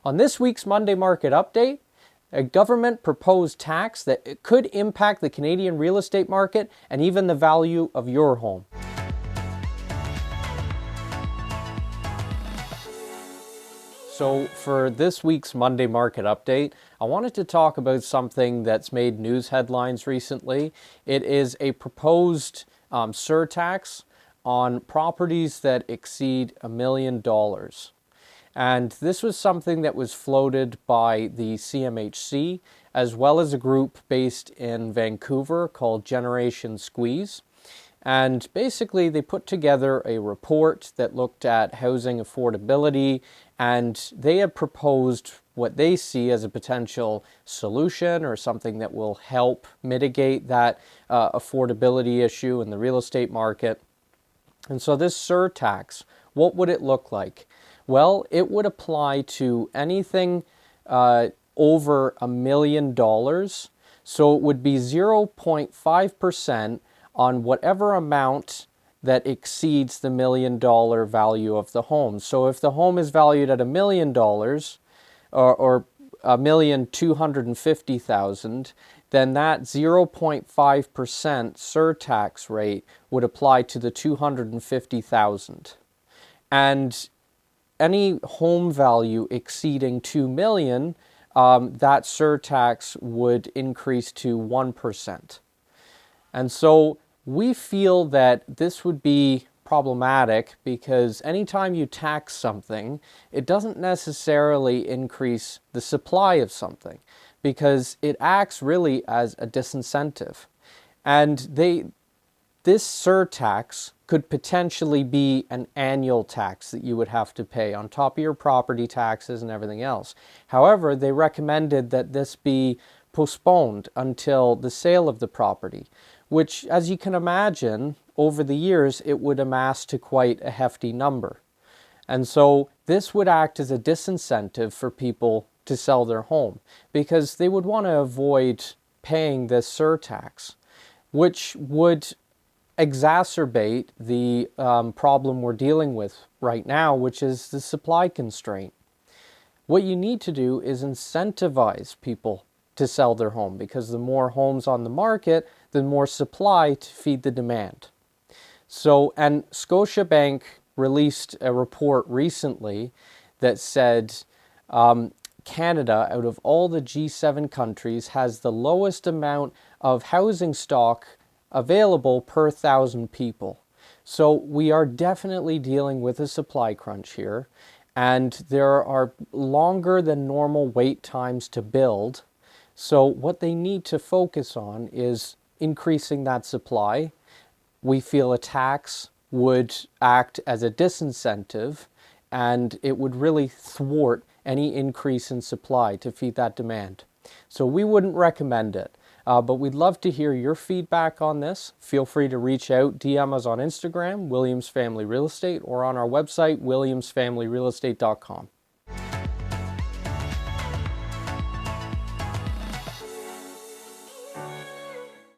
On this week's Monday Market Update, a government proposed tax that could impact the Canadian real estate market and even the value of your home. So for this week's Monday Market Update, I wanted to talk about something that's made news headlines recently. It is a proposed surtax on properties that exceed $1 million. And this was something that was floated by the CMHC, as well as a group based in Vancouver called Generation Squeeze. And basically they put together a report that looked at housing affordability, and they have proposed what they see as a potential solution or something that will help mitigate that affordability issue in the real estate market. And so this surtax, what would it look like? Well, it would apply to anything over $1 million. So it would be 0.5% on whatever amount that exceeds the $1 million value of the home. So if the home is valued at $1 million or $1,250,000, then that 0.5% surtax rate would apply to the $250,000. And any home value exceeding $2 million, that surtax would increase to 1%. And so we feel that this would be problematic because anytime you tax something, it doesn't necessarily increase the supply of something because it acts really as a disincentive. And this surtax could potentially be an annual tax that you would have to pay on top of your property taxes and everything else. However, they recommended that this be postponed until the sale of the property, which, as you can imagine, over the years, it would amass to quite a hefty number. And so this would act as a disincentive for people to sell their home because they would want to avoid paying this surtax, which would exacerbate the problem we're dealing with right now, which is the supply constraint. What you need to do is incentivize people to sell their home because the more homes on the market, the more supply to feed the demand. So, and Scotiabank released a report recently that said Canada, out of all the G7 countries, has the lowest amount of housing stock available per 1,000 people. So we are definitely dealing with a supply crunch here, and there are longer than normal wait times to build. So what they need to focus on is increasing that supply. We feel a tax would act as a disincentive, and it would really thwart any increase in supply to feed that demand. So we wouldn't recommend it. But we'd love to hear your feedback on this. Feel free to reach out, DM us on Instagram, Williams Family Real Estate, or on our website, williamsfamilyrealestate.com.